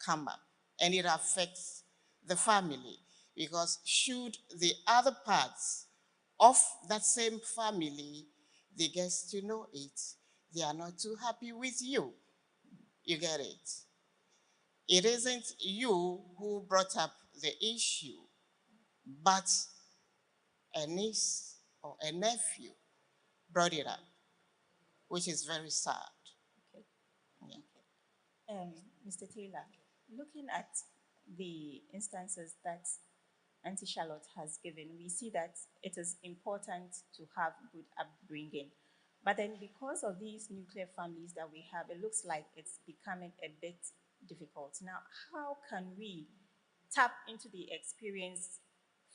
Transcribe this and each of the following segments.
come up, and it affects the family, because should the other parts of that same family, they get to know it, they are not too happy with you. You get it? It isn't you who brought up the issue, but a niece or a nephew brought it up, which is very sad. Okay. Yeah. Mr. Taylor, looking at the instances that Auntie Charlotte has given, we see that it is important to have good upbringing. But then because of these nuclear families that we have, it looks like it's becoming a bit difficult. Now, how can we tap into the experience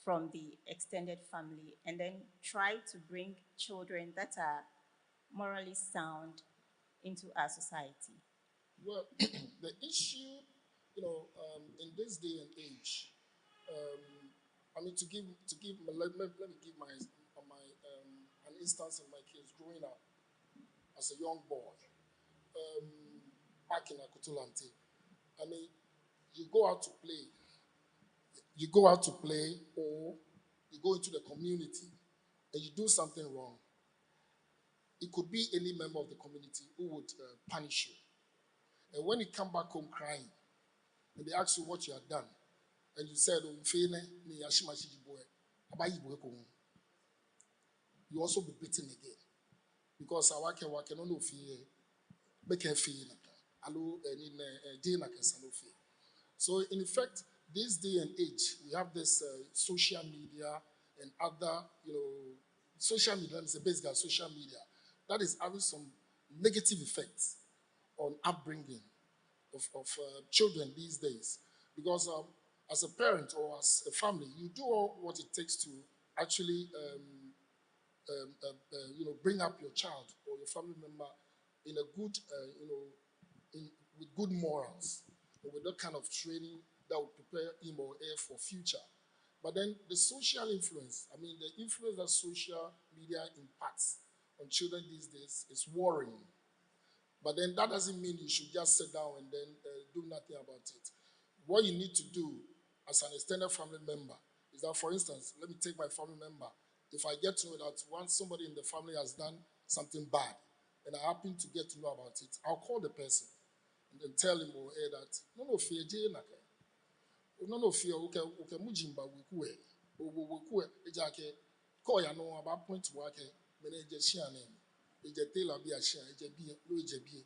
from the extended family and then try to bring children that are morally sound into our society? Well, the issue, in this day and age, I mean, let me give an instance of my kids growing up as a young boy, um, back in Akutulante. I mean, you go out to play, or you go into the community and you do something wrong. It could be any member of the community who would punish you. And when you come back home crying, and they ask you what you have done, and you said, "Oh, you also be beaten again, because I can only fear, make a feel, so in effect, this day and age, we have this social media and other, social media is basically social media that is having some negative effects on upbringing of children these days. Because as a parent or as a family, you do all what it takes to actually, bring up your child or your family member in a good, with good morals, or with that kind of training that would prepare him or her for future. But then the social influence, I mean, the influence that social media impacts on children these days is worrying. But then that doesn't mean you should just sit down and then do nothing about it. What you need to do as an extended family member is that, for instance, let me take my family member. If I get to know that once somebody in the family has done something bad and I happen to get to know about it, I'll call the person and then tell him or her that, no, fear, no, fear, okay, mujimba, we ejake, call ya no about point to work, manager shiane, ejatela be a share, ejabie, no ejabie.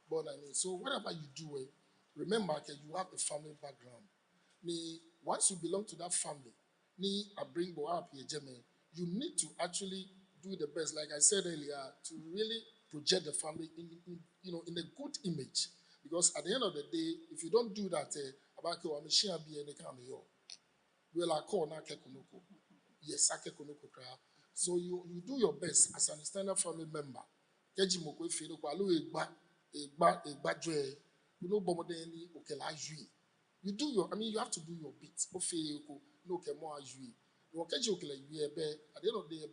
But I mean, so whatever you do, remember that you have a family background. Once you belong to that family, I bring up here, you need to actually do the best, like I said earlier, to really project the family in a good image. Because at the end of the day, if you don't do that, yes, so you do your best as an extended family member. You do you have to do your bit. At the end of the day,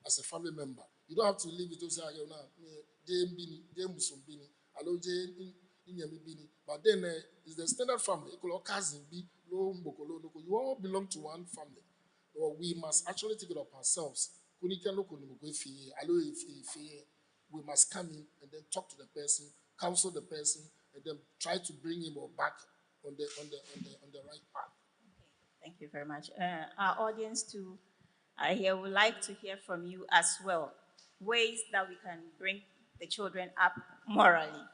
as a family member. You don't have to leave it to say, but then it's the standard family. Cousin be, you all belong to one family. Or we must actually take it up ourselves. We must come in and then talk to the person, counsel the person, and then try to bring him or back on the right path. Thank you very much. Our audience too here would like to hear from you as well. Ways that we can bring the children up morally.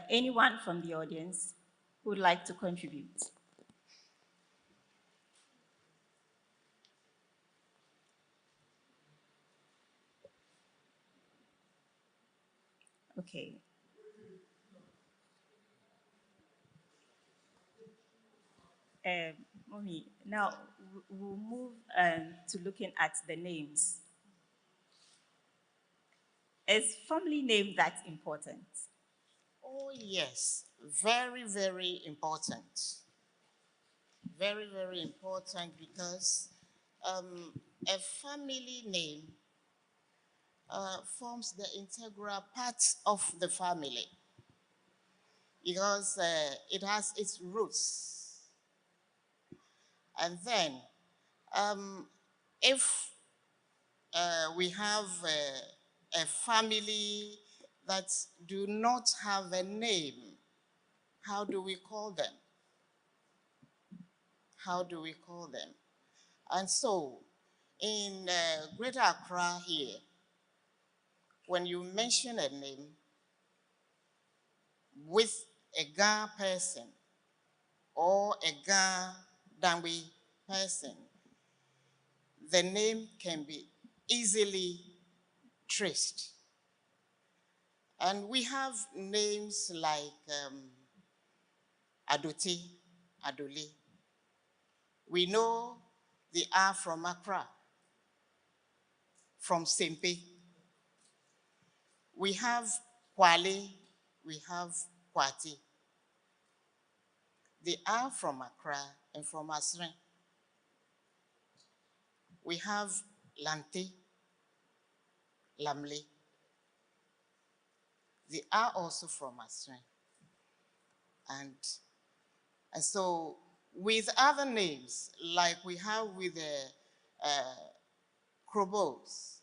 Anyone from the audience who would like to contribute? Okay. Mommy, now we'll move to looking at the names. Is family name that important? Oh, yes. Very, very important. very, very important because a family name forms the integral part of the family because it has its roots. And then, if we have a family that do not have a name, how do we call them? How do we call them? And so, in Greater Accra here, when you mention a name with a Ga person or a Ga Dangwe person, the name can be easily traced. And we have names like Adote, Adole. We know they are from Accra, from Sempe. We have Kwale, we have Kwati. They are from Accra and from Asren. We have Lante, Lamle. They are also from Asren. And so with other names, like we have with the Krobos,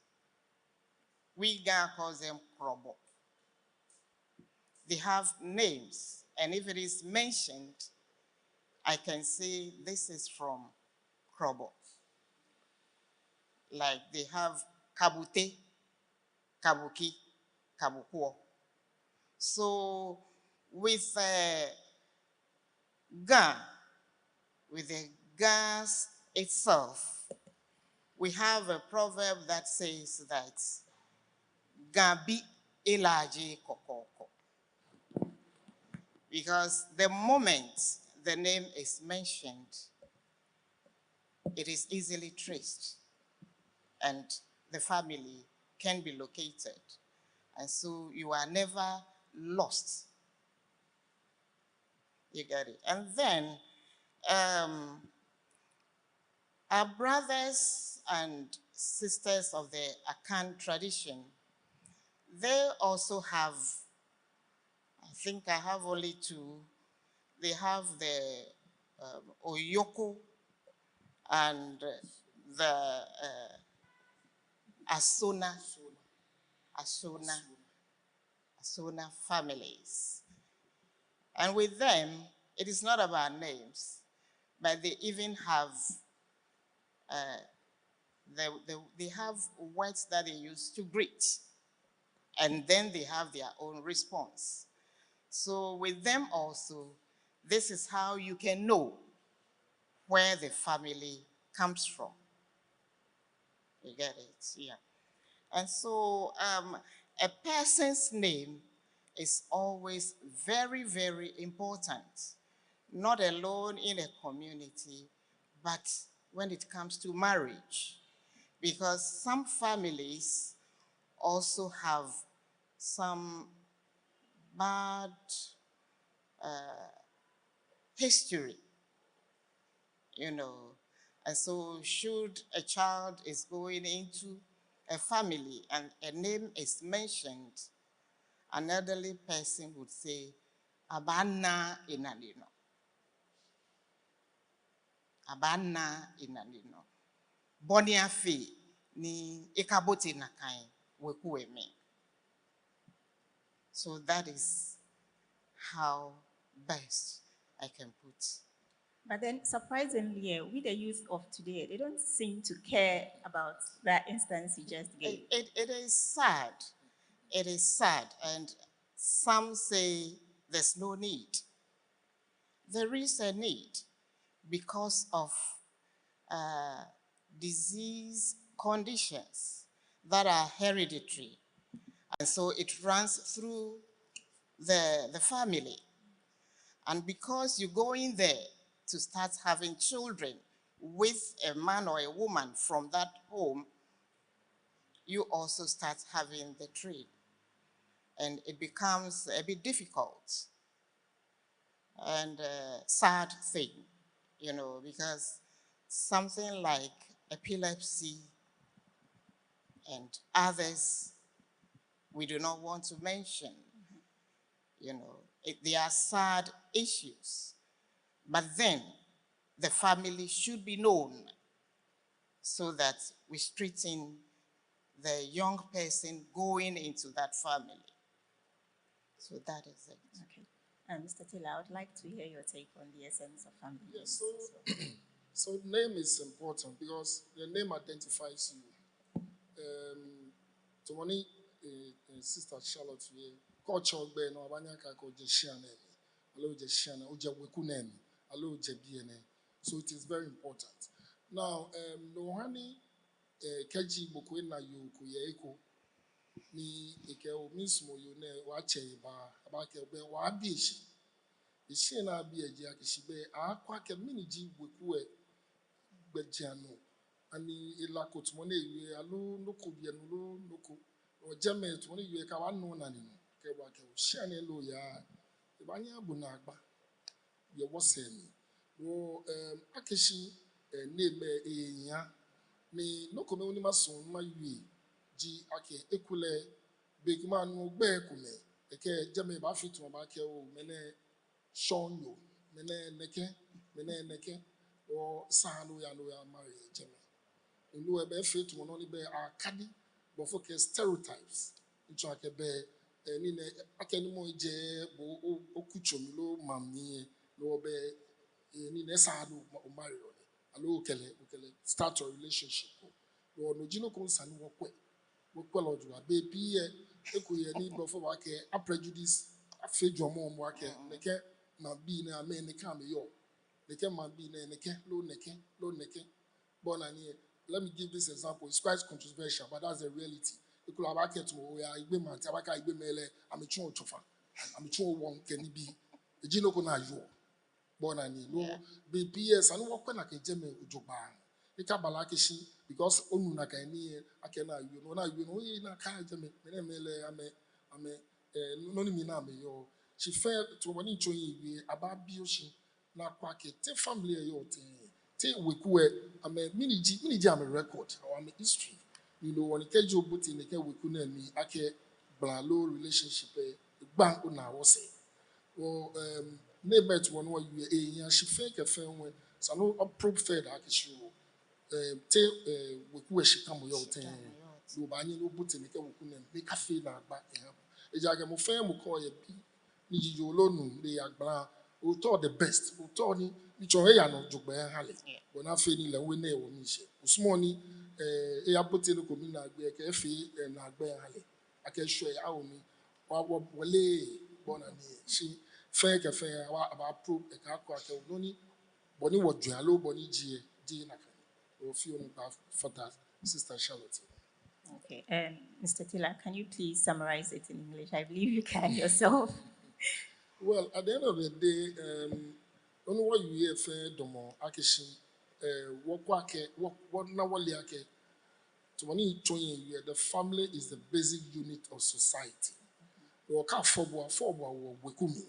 we Ga call them Krobo. They have names, and if it is mentioned, I can say this is from Krobo. Like they have Kabute, Kabuki, Kabukuo. So with Ga, with the gas itself, we have a proverb that says that Gabi Elaji Kokoko. Because the moment the name is mentioned, it is easily traced and the family can be located. And so you are never lost. You get it? And then our brothers and sisters of the Akan tradition, they also have, I think I have only two. They have the Oyoko and the Asona families. And with them, it is not about names, but they even have, they have words that they use to greet. And then they have their own response. So with them also, this is how you can know where the family comes from. You get it? Yeah. And so a person's name is always very, very important, not alone in a community, but when it comes to marriage, because some families also have some bad history, you know. And so should a child is going into a family and a name is mentioned, an elderly person would say, Abana inanino. Abana inanino. Boniafi ni ikaboti nakai wekueme. So that is how best I can put. But then, surprisingly, with the youth of today, they don't seem to care about that instance you just gave. It is sad. It is sad. And some say there's no need. There is a need because of disease conditions that are hereditary. And so it runs through the family. And because you go in there to start having children with a man or a woman from that home, you also start having the trait. And it becomes a bit difficult and sad thing. because something like epilepsy and others we do not want to mention, they are sad issues. But then the family should be known so that we straighten the young person going into that family. So that is it. Okay. Mr. Taylor, I would like to hear your take on the essence of family. Yes, so name is important because the name identifies you. To money, Sister Charlotte, culture be no abanya ka ko jeshiane, alo jeshiane, oje weku name, alo jebiene. So it is very important. Now, no hani keji boko na yo ko ye eko ni eke o mismo yo ne wa che ba ke be wa bi eshi. Eshi na bi eji akishi be akwa ke miniji weku e gbejiano ani ila ko tumo na ewe alo noko bi enu lo noko o jeme tumo na ewe ka wa no na ni ke wa ke shi ani lo ya e ba nya bu na agba ye wo se ni wo akishi name eyan ni noko me oni maso ma yue ji ake ekule begma nu gbe kume eke jeme ba fi tumo ba ke o mene shonyo mene neke or sanu ya no ya marry jeme inu ebe fit one only be akadi but focus stereotypes into akebe ni ne akeni mo je bo okuchomi lo mami lo be ni ne sanu o marry oni alo okele start a relationship lo no jino ko sanu wo kwe lo ju abe bi ekuye ni bo fo ba ke a prejudice afejo mo ake neke ma bi na ame ne ka me yo neke ma bi na neke lo neke born and here. Let me give this example. It's quite controversial, but that's the reality. You could have asked me, "Oh, yeah, Igbe man, Tabaka Igbe mele, I'm a chon chofa, I'm a chon one can be a jino kona yo, born and here. No, BPS, I know what can I can jeme ujoban. The Kabalakishi, because Onunaka ni, I cannot, you know, na ka jeme, mele, I'm a no mina me yo. She fell to one inch about Bioshi, na kwake, te family yo thing. Te wekue ame miniji ame record or ame history when kejo buti neke weku na mi ake blalo relationship gba una wo se o neighbor one wa you eyan she fake e fen we so no approve fair ake show te weku e shika mo yo ten lo ba nyi no buti neke weku na mi ka fe na agba e ja ge mo fen mo ko ye bi ni jijo lonu le agba o to the best o to ni icho ya no jogbe hale bona fe ni le we na e wo mi se usmo ni ya pote no ko mi na agbe ke fe na agbe hale ake sure ya o ni wa wole bona ni shi fe ke fe wa aba pro e ka ko ake no ni boni wo dua lo boni ji na kan o fi on ba fata Sister Charlotte. Okay. Mr. Taylor, can you please summarize it in English? I believe you can yourself. Well, at the end of the day, only what you hear from Domo Akishi, what na wali ake. To when you the family is the basic unit of society. The waka fobo wo wekumi.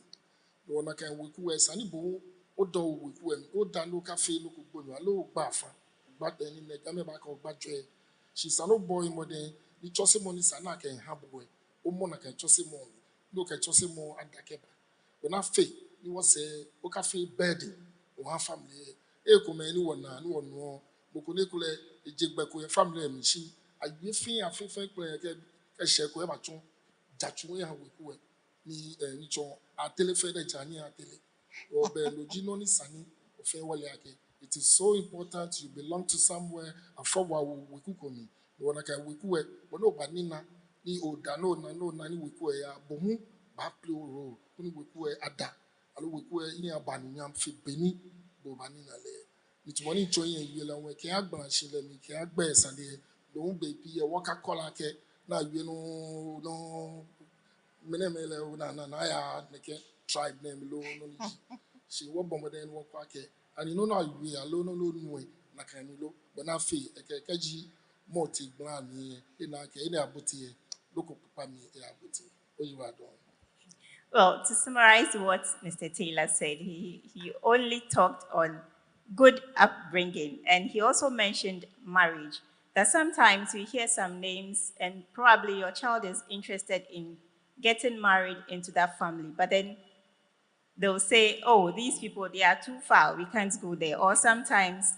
The one can weku es ani bo odo weku em oda no cafe no kugbonu alo gbafa. But then in the game back of badre. She's an old boy more than the chose money sana can have boy. O mona can chose money. No can chose more and dakeba. When I fail, you was say, okay, feel burden or her family. Eko me anyone na no one no. Mokunekule a jigbeko your family machine. I be fee a fee a sheko ever chon. Jatu ya weku ni nichon a telephone jani a tele. Or be logino ni sani or farewell yake. It is so important you belong to somewhere and forward weku me. The one I can weku but no banina ni oda no na ni weku ya bomu ba play role. Kuni weku ada alo weku ni abanu nyam fi beni bo bani na le it money join you la we ke agban shile mi ke agba esade lo be bi e waka kola ke na you no mele na ya neke tribe name lo no ni she wo bombo den wo kwa ke and you know now you alo no nu na kan mi lo but na fe e ke ji multi glan ni e na ke ni abuti loko papa mi e abuti o you are done. Well, to summarize what Mr. Taylor said, he only talked on good upbringing. And he also mentioned marriage, that sometimes you hear some names and probably your child is interested in getting married into that family, but then they'll say, oh, these people, they are too far, we can't go there. Or sometimes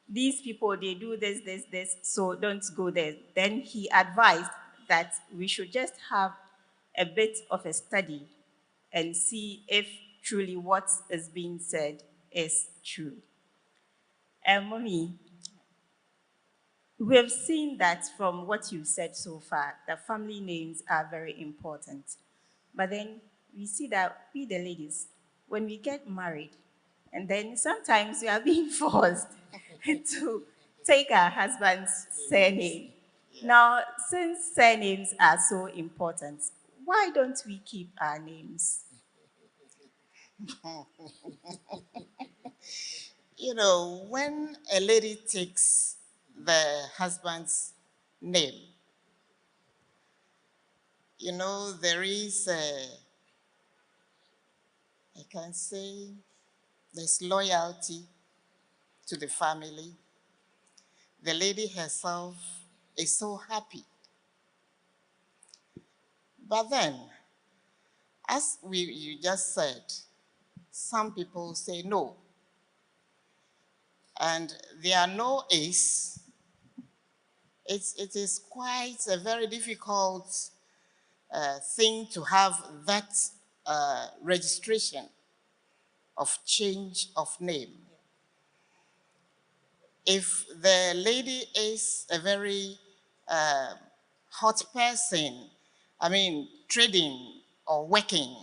these people, they do this, so don't go there. Then he advised that we should just have a bit of a study and see if truly what is being said is true. And mommy, we've seen that from what you said so far, that family names are very important. But then we see that we, the ladies, when we get married, and then sometimes we are being forced to take our husband's surname. Yeah. Now, since surnames are so important, why don't we keep our names? You know, when a lady takes the husband's name, you know, there is I can say, there's loyalty to the family. The lady herself is so happy. But then, as you just said, some people say no. And their no is, it is quite a very difficult thing to have that registration of change of name. If the lady is a very hot person, I mean, trading or working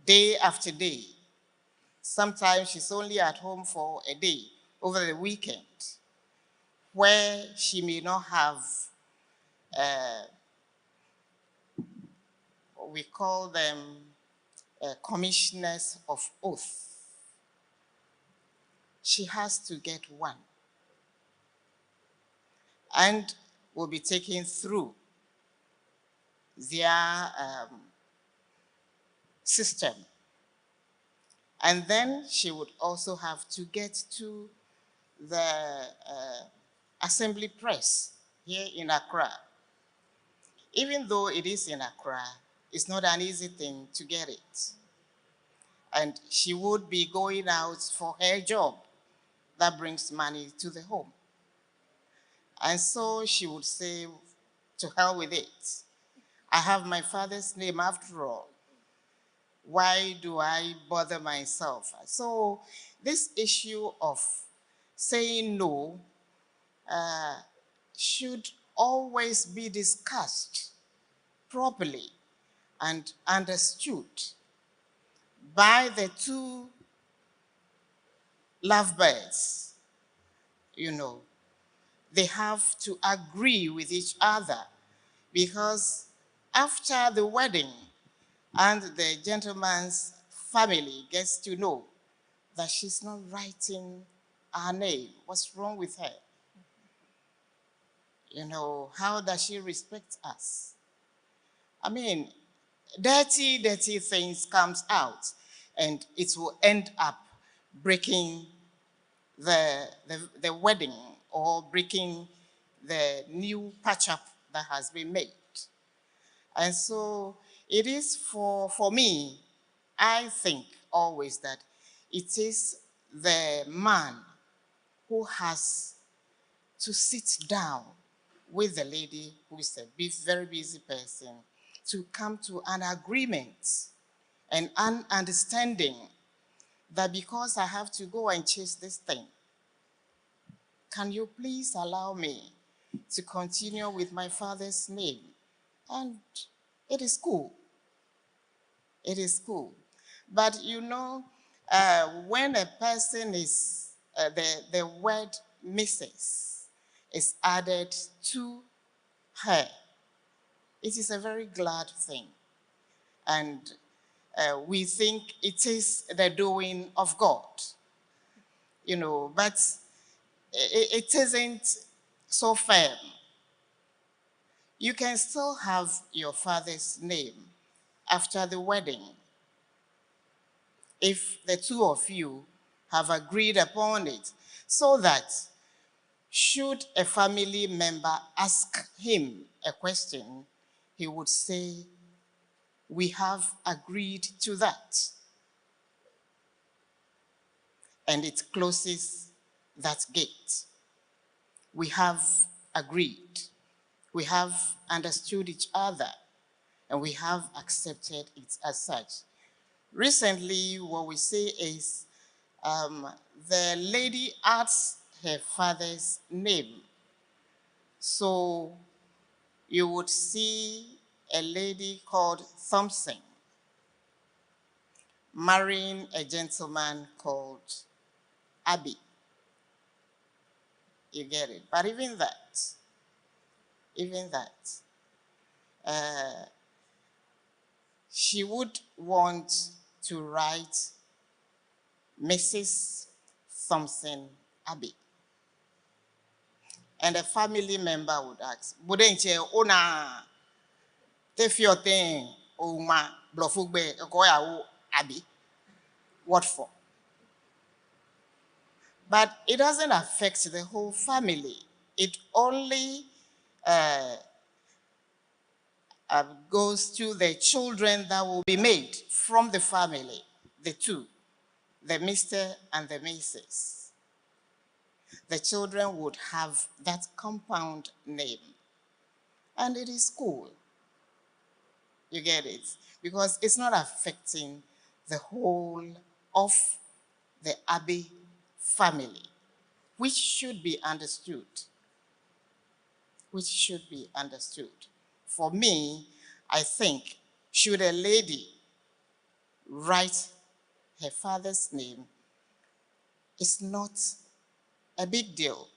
day after day, sometimes she's only at home for a day over the weekend, where she may not have, we call them commissioners of oath. She has to get one and will be taken through their system. And then she would also have to get to the assembly press here in Accra. Even though it is in Accra, it's not an easy thing to get it. And she would be going out for her job that brings money to the home. And so she would say, to hell with it. I have my father's name after all. Why do I bother myself? So this issue of saying no should always be discussed properly and understood by the two lovebirds. You know, they have to agree with each other, because after the wedding and the gentleman's family gets to know that she's not writing our name, what's wrong with her? You know, how does she respect us? I mean, dirty things comes out, and it will end up breaking the wedding, or breaking the new patch-up that has been made. And so it is for me, I think always that it is the man who has to sit down with the lady, who is a very busy person, to come to an agreement and an understanding that because I have to go and chase this thing, can you please allow me to continue with my father's name? And it is cool. It is cool. But you know, when a person is, the word Mrs. is added to her, it is a very glad thing. And we think it is the doing of God, you know, but it isn't so firm. You can still have your father's name after the wedding if the two of you have agreed upon it, so that should a family member ask him a question, he would say, we have agreed to that. And it closes that gate. We have agreed. We have understood each other, and we have accepted it as such. Recently, what we say is the lady adds her father's name. So you would see a lady called Thompson marrying a gentleman called Abby. You get it? But even that, she would want to write Mrs. Thompson Abby. And a family member would ask, wouldn't you, Ona, take your thing, Oma, Blofugbe, Okoya, Abby? What for? But it doesn't affect the whole family. It only goes to the children that will be made from the family, the two, the Mr. and the Mrs. The children would have that compound name. And it is cool. You get it? Because it's not affecting the whole of the Abbey family, which should be understood. Which should be understood. For me, I think, should a lady write her father's name, it's not a big deal.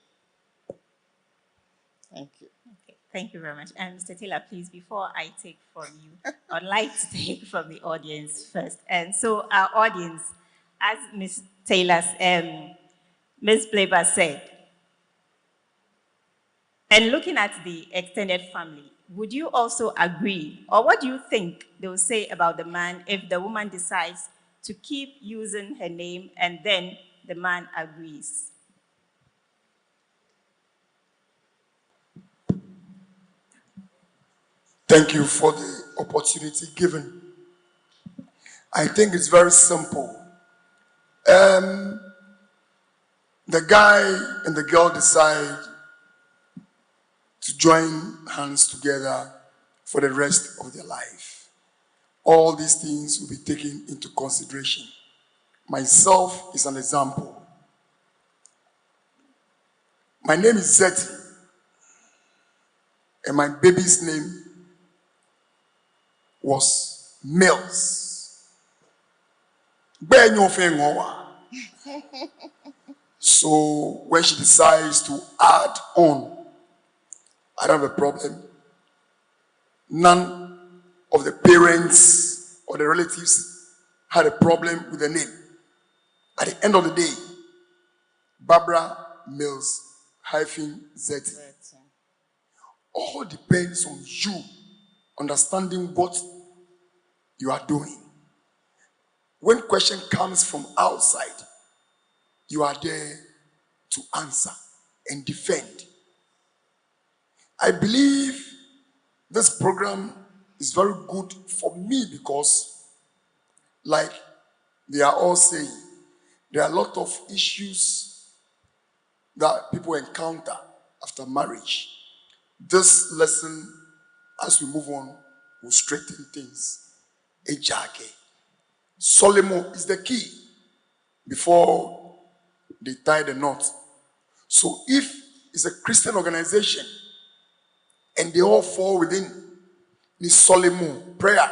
Thank you. Okay, thank you very much. And Mr. Taylor, please, before I take from you, I'd like to take from the audience first. And so our audience, as Ms. Taylor's, Ms. Blaber said, and looking at the extended family, would you also agree, or what do you think they will say about the man if the woman decides to keep using her name and then the man agrees? Thank you for the opportunity given. I think it's very simple. The guy and the girl decide to join hands together for the rest of their life. All these things will be taken into consideration. Myself is an example. My name is Zeti, and my baby's name was Mills. So when she decides to add on, I don't have a problem. None of the parents or the relatives had a problem with the name. At the end of the day, Barbara Mills -Zeti. All depends on you understanding what you are doing. When question comes from outside, you are there to answer and defend. I believe this program is very good for me because, like they are all saying, there are a lot of issues that people encounter after marriage. This lesson, as we move on, will straighten things. Ejake. Solomon is the key before they tie the knot. So if it's a Christian organization and they all fall within this Solomon, prayer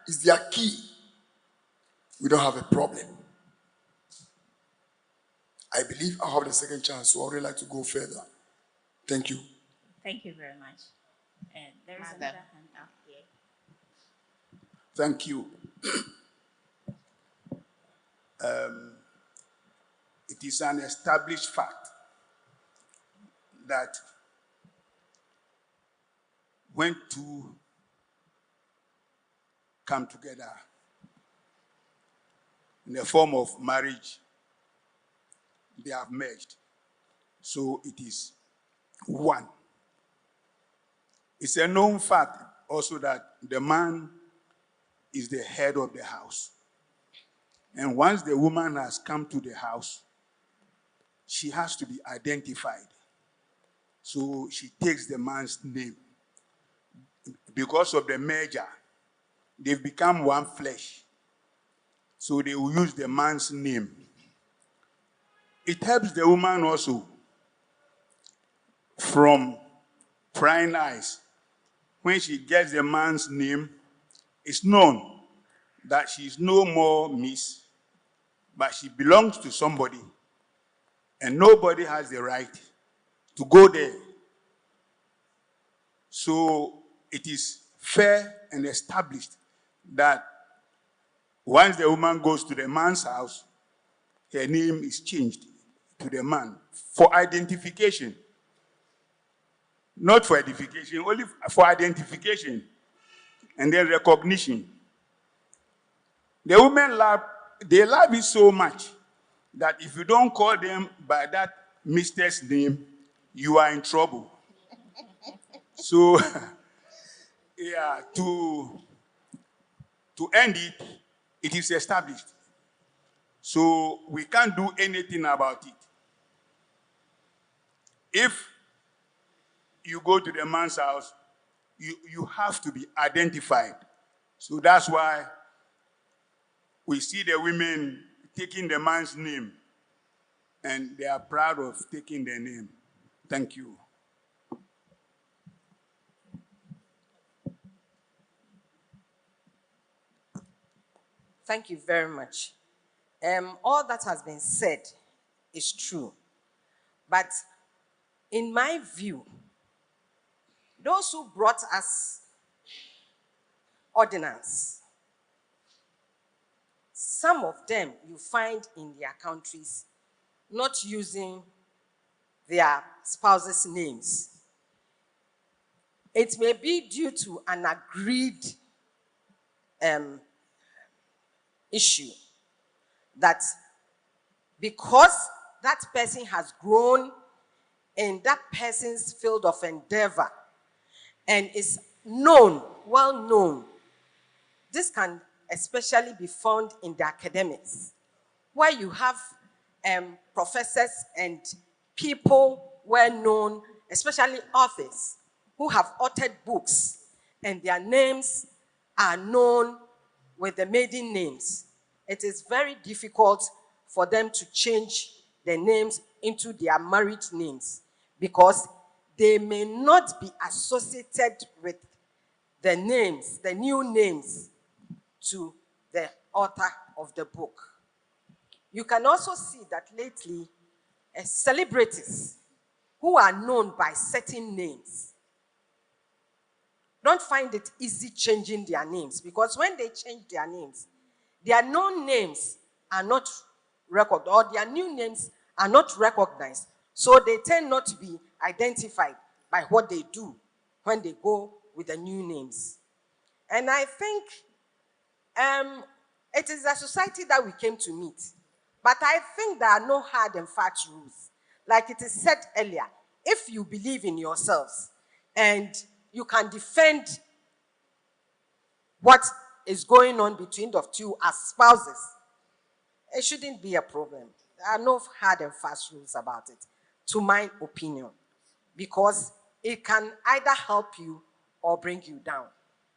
is their key, we don't have a problem. I believe I'll have the second chance, so I would really like to go further. Thank you. Thank you very much. And there is another hand up here. Thank you. It is an established fact that when two come together in the form of marriage, they have merged. So it is one. It's a known fact also that the man is the head of the house. And once the woman has come to the house, she has to be identified. So she takes the man's name. Because of the merger, they've become one flesh. So they will use the man's name. It helps the woman also from prying eyes. When she gets the man's name, it's known that she's no more Miss, but she belongs to somebody, and nobody has the right to go there. So it is fair and established that once the woman goes to the man's house, her name is changed to the man for identification. Not for edification, only for identification and then recognition. The women they love it so much that if you don't call them by that mistress name, you are in trouble. So, yeah, to end it, it is established. So we can't do anything about it. If you go to the man's house, you have to be identified. So that's why we see the women taking the man's name, and they are proud of taking their name. Thank you. Thank you very much. All that has been said is true. But in my view, those who brought us ordinance, some of them you find in their countries not using their spouses' names. It may be due to an agreed issue that because that person has grown in that person's field of endeavor and is known, well known, this can especially be found in the academics, where you have professors and people well known, especially authors, who have authored books, and their names are known with the maiden names. It is very difficult for them to change their names into their married names because they may not be associated with the names, the new names to the author of the book. You can also see that lately, celebrities who are known by certain names don't find it easy changing their names, because when they change their names, their known names are not recognized, or their new names are not recognized. So they tend not to be identified by what they do when they go with the new names. And I think it is a society that we came to meet. But I think there are no hard and fast rules. Like it is said earlier, if you believe in yourselves and you can defend what is going on between the two as spouses, it shouldn't be a problem. There are no hard and fast rules about it, to my opinion, because it can either help you or bring you down.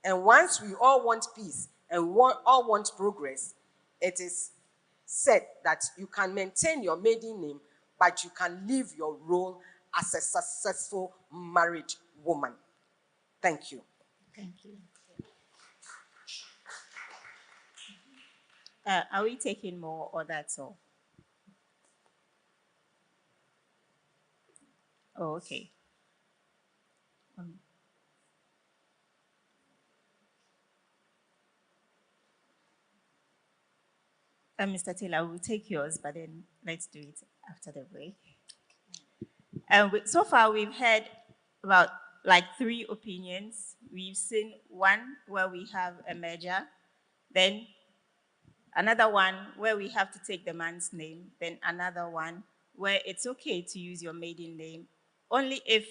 And once we all want peace and we all want progress, it is said that you can maintain your maiden name, but you can leave your role as a successful married woman. Thank you. Thank you. Are we taking more, or that's all? Oh, okay. Mr. Taylor, we'll take yours, but then let's do it after the break. So far, we've had about like 3 opinions. We've seen one where we have a merger, then another one where we have to take the man's name, then another one where it's okay to use your maiden name only if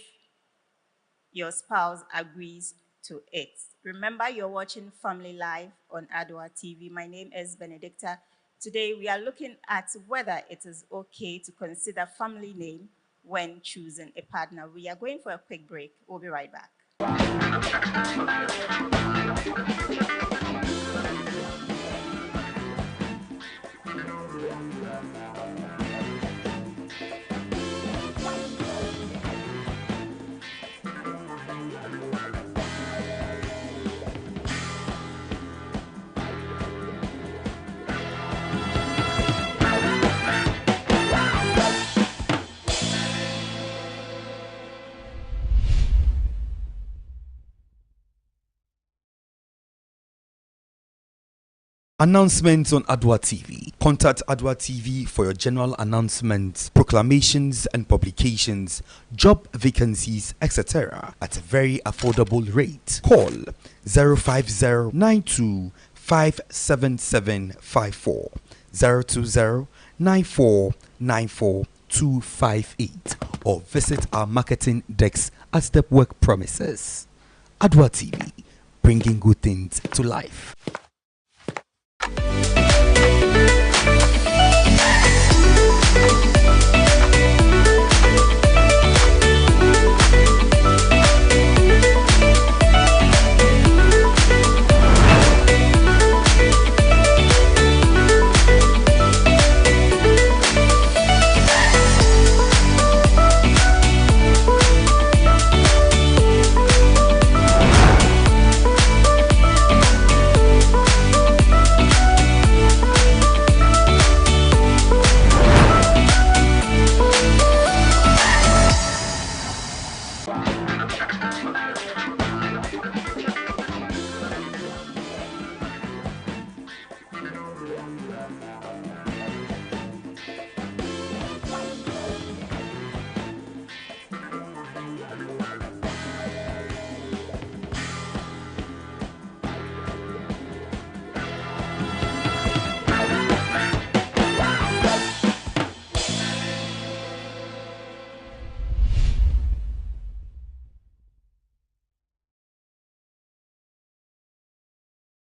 your spouse agrees to it. Remember, you're watching Family Live on Adwa TV. My name is Benedicta. Today, we are looking at whether it is okay to consider family name when choosing a partner. We are going for a quick break. We'll be right back. Announcements on Adwa TV. Contact Adwa TV for your general announcements, proclamations and publications, job vacancies, etc. at a very affordable rate. Call 050-92-57754, 020-9494-258, or visit our marketing desk at Stepwork premises. Adwa TV, bringing good things to life.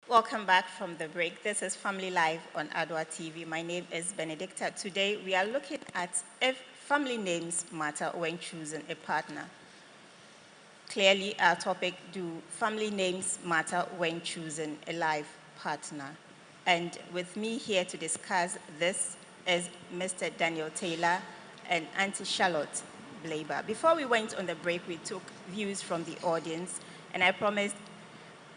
Welcome back from the break. This is Family Live on Adwa TV. My name is Benedicta. Today we are looking at if family names matter when choosing a partner. Clearly, our topic, do family names matter when choosing a life partner? And with me here to discuss this is Mr. Daniel Taylor and Auntie Charlotte Blaber. Before we went on the break, we took views from the audience, and I promised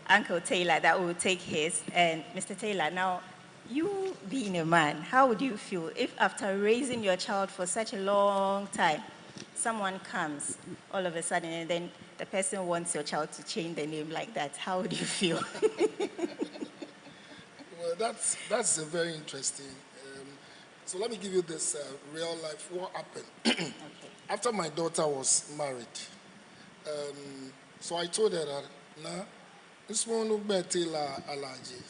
Uncle Taylor that will take his. And Mr. Taylor, now, you being a man, how would you feel if after raising your child for such a long time, someone comes all of a sudden and then the person wants your child to change the name like that? How would you feel? Well, that's a very interesting. So let me give you this real life. What happened? Okay. After my daughter was married, so I told her that, nah, this one will be Taylor Alaji.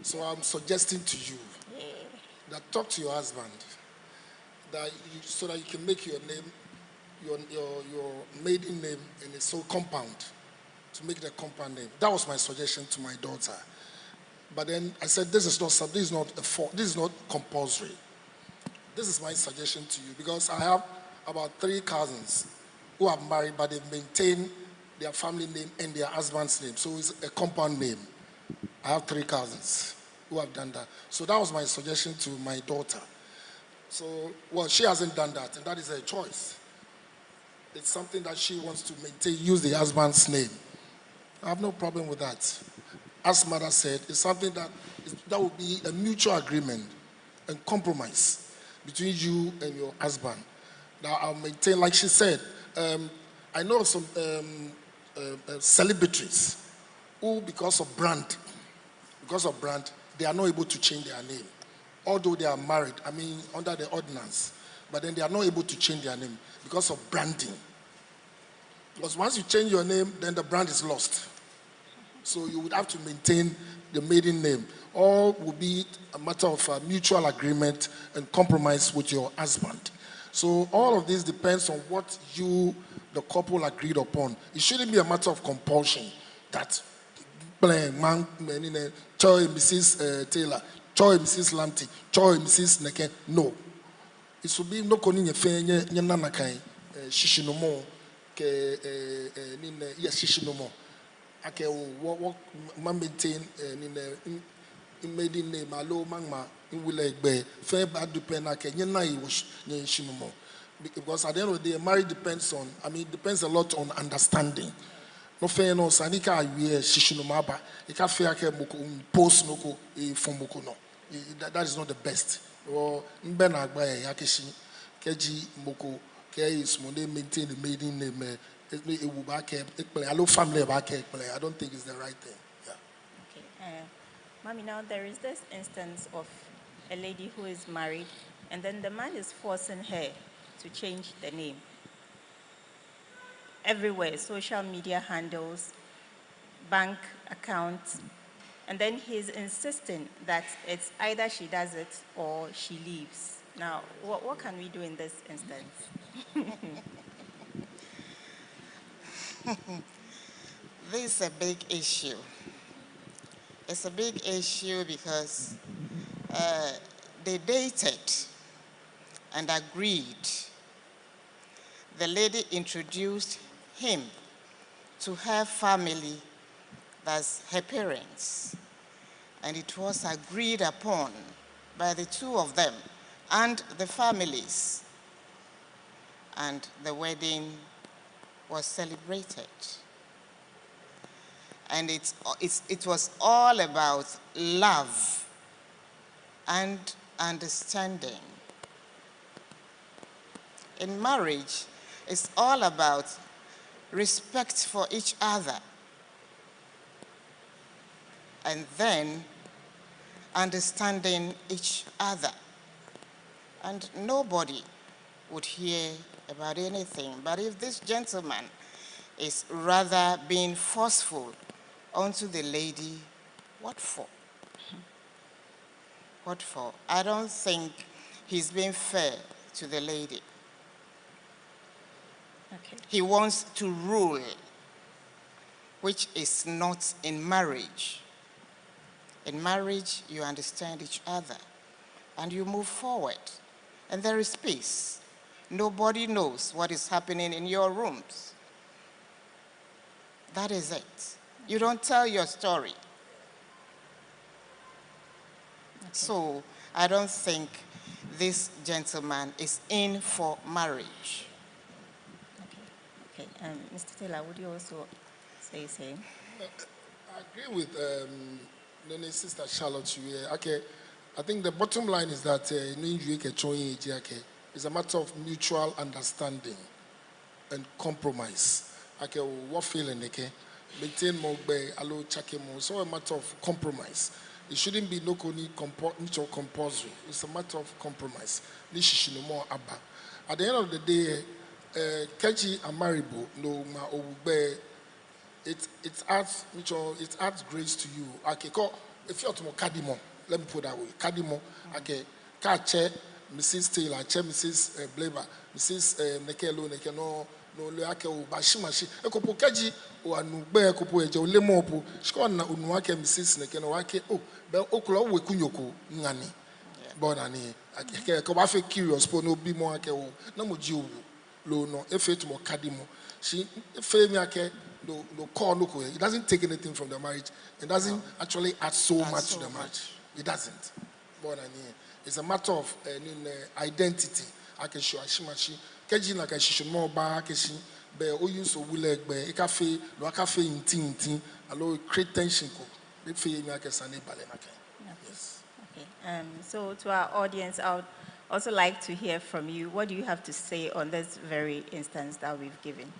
So I'm suggesting to you that talk to your husband so that you can make your name, your maiden name in a sole compound, to make the compound name. That was my suggestion to my daughter. But then I said, this is not compulsory. This is my suggestion to you, because I have about 3 cousins who are married, but they've maintained their family name and their husband's name. So it's a compound name. I have 3 cousins who have done that. So that was my suggestion to my daughter. So, well, she hasn't done that, and that is her choice. It's something that she wants to maintain, use the husband's name. I have no problem with that. As mother said, it's something that would be a mutual agreement and compromise between you and your husband. Now, I'll maintain, like she said, I know some celebrities who, because of brand, they are not able to change their name. Although they are married, under the ordinance, but then they are not able to change their name because of branding. Because once you change your name, then the brand is lost. So you would have to maintain the maiden name. All will be a matter of mutual agreement and compromise with your husband. So all of this depends on what you, the couple, agreed upon. It shouldn't be a matter of compulsion that playing man, Choi Mrs. Taylor, Choi Mrs. Lamptey, Choi Mrs. Neke. No. It should be no koni nye fe nye nana kai shishinomo ke nine yes shishinomo. Ake what man maintain in maiden name alo mangma in will be fair bad depend ake nye na was nye shinomo. Because at the end of the day, marriage depends on, it depends a lot on understanding. No fair no sanika we shishinomo ba. Ika fair ke moko post noko from moko no. That is not the best. Or mben agba yakishi keji moko ke is money maintain the maiden name it will back allo family back I don't think it's the right thing. Yeah. Okay. Mommy, now there is this instance of a lady who is married, and then the man is forcing her to change the name. Everywhere, social media handles, bank accounts, and then he's insisting that it's either she does it or she leaves. Now, what can we do in this instance? This is a big issue. It's a big issue because they dated and agreed. The lady introduced him to her family, that's her parents, and it was agreed upon by the two of them and the families, and the wedding was celebrated. And it was all about love and understanding. In marriage, it's all about respect for each other, and then understanding each other. And nobody would hear about anything. But if this gentleman is rather being forceful onto the lady, what for? What for? I don't think he's being fair to the lady. Okay. He wants to rule, which is not in marriage. In marriage, you understand each other and you move forward, and there is peace. Nobody knows what is happening in your rooms. That is it. You don't tell your story. Okay. So I don't think this gentleman is in for marriage. Okay. Mr. Taylor, would you also say same? I agree with Nene's sister Charlotte. Okay, I think the bottom line is that it's a matter of mutual understanding and compromise. Okay, what feeling? Okay, maintain more by allow chake more. So a matter of compromise. It shouldn't be no mutual compulsory. It's a matter of compromise. More abba. At the end of the day, Keji Amaribo no ma obey. It adds grace to you. Okay, if you're to Kadimo, let me put that way. Kadimo, okay, Kache, Mrs. Taylor, Che, Mrs. Blaber, Mrs. Nekelo, Nekeno, no Leake, Bashimashi, Ekopo Kaji, or Nube, Kopo, Ejo, Lemopo, Shkona, Unuake, Mrs. Nekeno, Wake, Bel Oklo, Wekunyoko, Nani, Bonani, okay, Kobafe curious, for no be more, no more Jew, no, if it more Kadimo. She, Femiake, no call, no. It doesn't take anything from the marriage. It doesn't actually add so much to the marriage. It doesn't. But it's a matter of identity. I can show Ashimashi. Keji na kashisho mo ba keshi be oyu so wuleg be ikafe no akafe inti allow create tension ko. Be fe mi akesane bale na ken. Yes. Okay. So to our audience, I would also like to hear from you. What do you have to say on this very instance that we've given?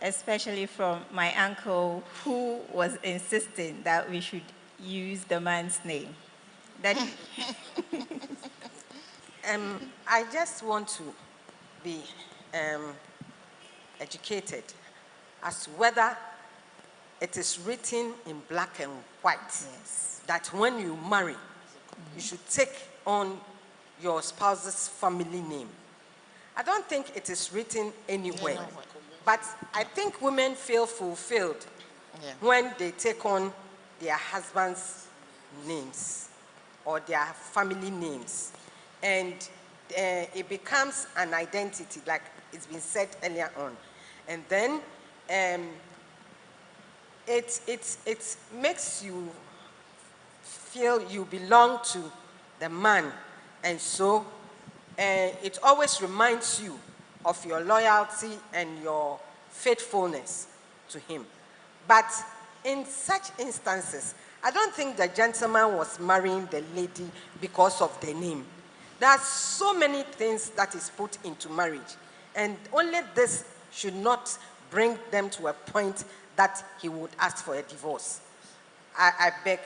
Especially from my uncle, who was insisting that we should use the man's name. Daddy? I just want to be educated as to whether it is written in black and white, Yes. that when you marry, you should take on your spouse's family name. I don't think it is written anywhere. Yeah, no. But I think women feel fulfilled when they take on their husband's names or their family names. And it becomes an identity, like it's been said earlier on. And then it makes you feel you belong to the man. And so it always reminds you of your loyalty and your faithfulness to him. But in such instances, I don't think the gentleman was marrying the lady because of the name. There are so many things that is put into marriage, and only this should not bring them to a point that he would ask for a divorce. I beg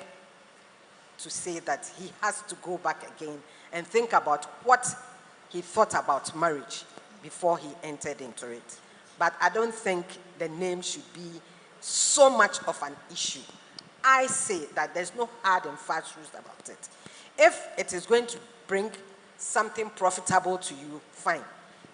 to say that he has to go back again and think about what he thought about marriage before he entered into it. But I don't think the name should be so much of an issue. I say that there's no hard and fast rules about it. If it is going to bring something profitable to you, fine.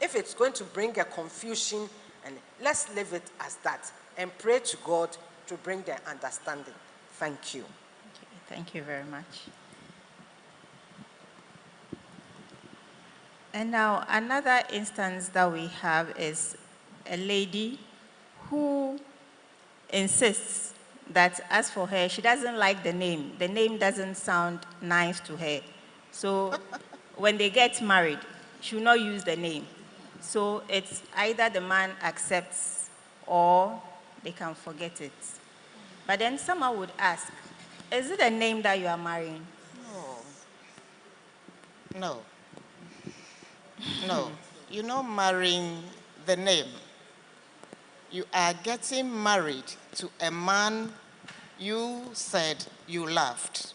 If it's going to bring a confusion, and let's leave it as that and pray to God to bring the understanding. Thank you. Okay, thank you very much. And now another instance that we have is a lady who insists that as for her, she doesn't like the name. The name doesn't sound nice to her. So when they get married, she will not use the name. So it's either the man accepts or they can forget it. But then someone would ask, is it a name that you are marrying? No. No. You're not marrying the name. You are getting married to a man you said you loved,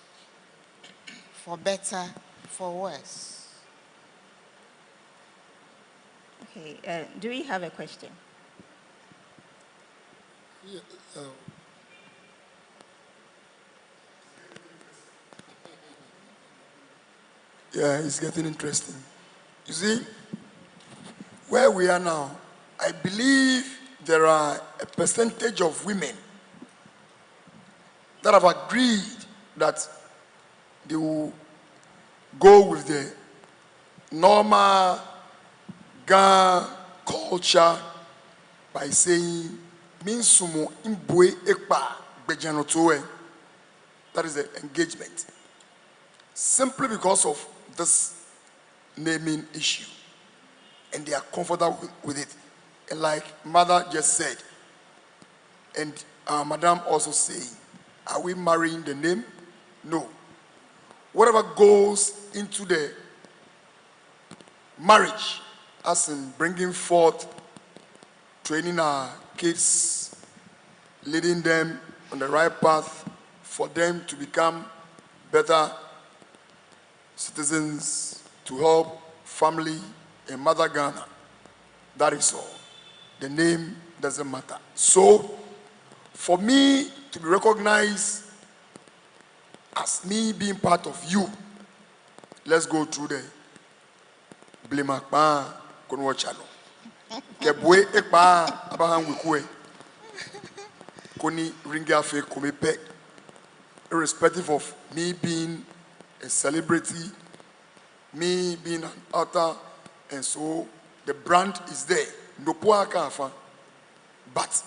for better, for worse. Okay, do we have a question? Yeah, yeah, it's getting interesting. You see, where we are now, I believe there are a percentage of women that have agreed that they will go with the normal Ga culture by saying, Minsumo imbue ekpa bejanotoe. That is the engagement. Simply because of this naming issue. And they are comfortable with it. And like Mother just said, and Madam also saying, are we marrying the name? No. Whatever goes into the marriage, as in bringing forth, training our kids, leading them on the right path for them to become better citizens, to help family and Mother Ghana. That is all. The name doesn't matter. So, for me to be recognized as me being part of you, let's go through the Blimakpa Konwo channel. Kebwe ekpa abahang wikwe. Koni ringafe komepe. Irrespective of me being a celebrity, me being an author, and so the brand is there. No poaka afa. But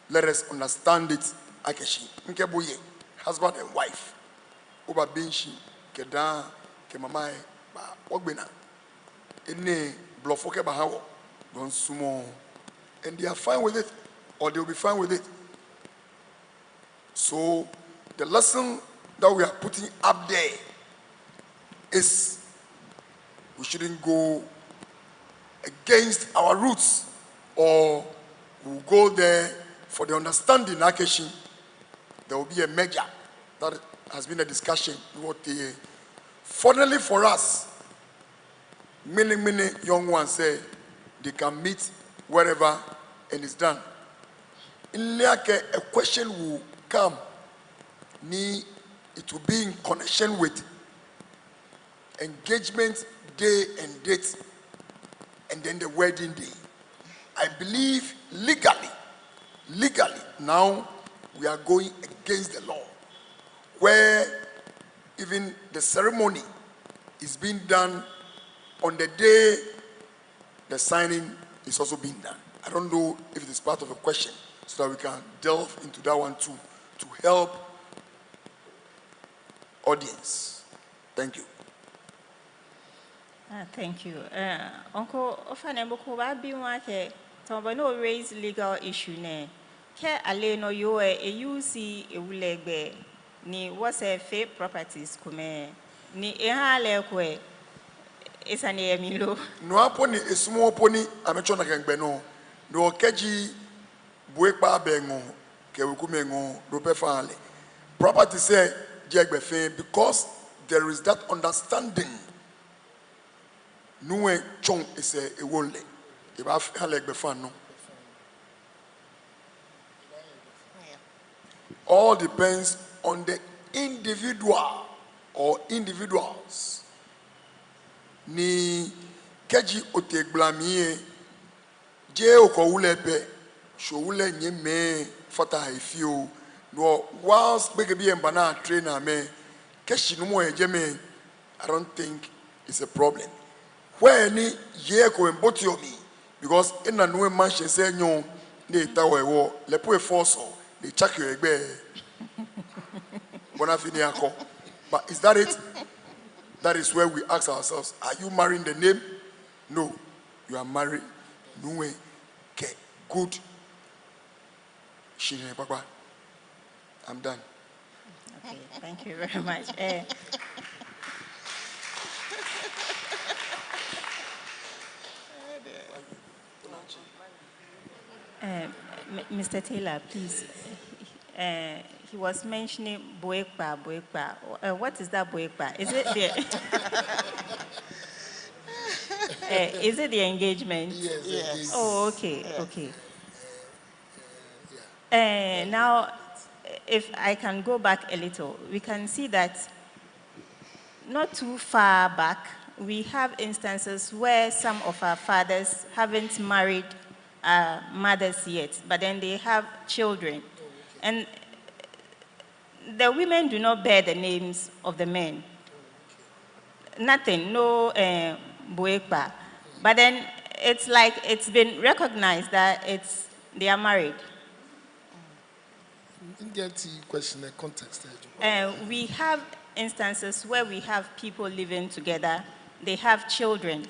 let us understand it. Akeshi. Nkeboye, husband and wife. Oba benshi, kedan, kemamae, ba wagbena. Ene blofoke bahawo. Don't sumo. And they are fine with it, or they'll be fine with it. So the lesson that we are putting up there is we shouldn't go against our roots, or we'll go there for the understanding. Akeshi, there will be a measure that has been a discussion. Fortunately for us, many young ones say they can meet wherever and it's done. In like a question will come, it will be in connection with engagement day and date, and then the wedding day. I believe legally, now we are going against the law, where even the ceremony is being done on the day the signing is also being done. I don't know if it is part of the question, so that we can delve into that one too, to help audience. Thank you. Thank you. Uncle Ofanemoko Babi Wake, Tombano raise legal issue ne. Ke aleno yo see a wulegbe ni was a fake properties kume ni ehale kwe esane emilo. No aponi a small pony, I'm a chona can beno, no keji buekba bengo, kewukumengo, rupe fale. Property say jegbefe because there is that understanding. No chong is a wole. If I feel like befano. All depends on the individual or individuals. Ni keji otegblamie je okowulepe showule nyeme fata ifio no whilst bege bi embana trainer me keshi no mo ejeme. I don't think it's a problem. Where ni ye ko embotiomi because in a no mansion say nyon ne tawo ewo lepo e force they check your egbe bonafini ako. But is that it? That is where we ask ourselves, are you marrying the name? No, you are married. No way. Okay, good. I'm done. Okay, thank you very much. Mr. Taylor, please. He was mentioning Boekpa. What is that Boekpa? Is it the is it the engagement? Yes. Oh, okay, okay. Now, if I can go back a little, we can see that not too far back, we have instances where some of our fathers haven't married mothers yet, but then they have children. And the women do not bear the names of the men. Nothing, no Boekpa. But then it's like it's been recognized that they are married. Get the question in context. We have instances where we have people living together, they have children,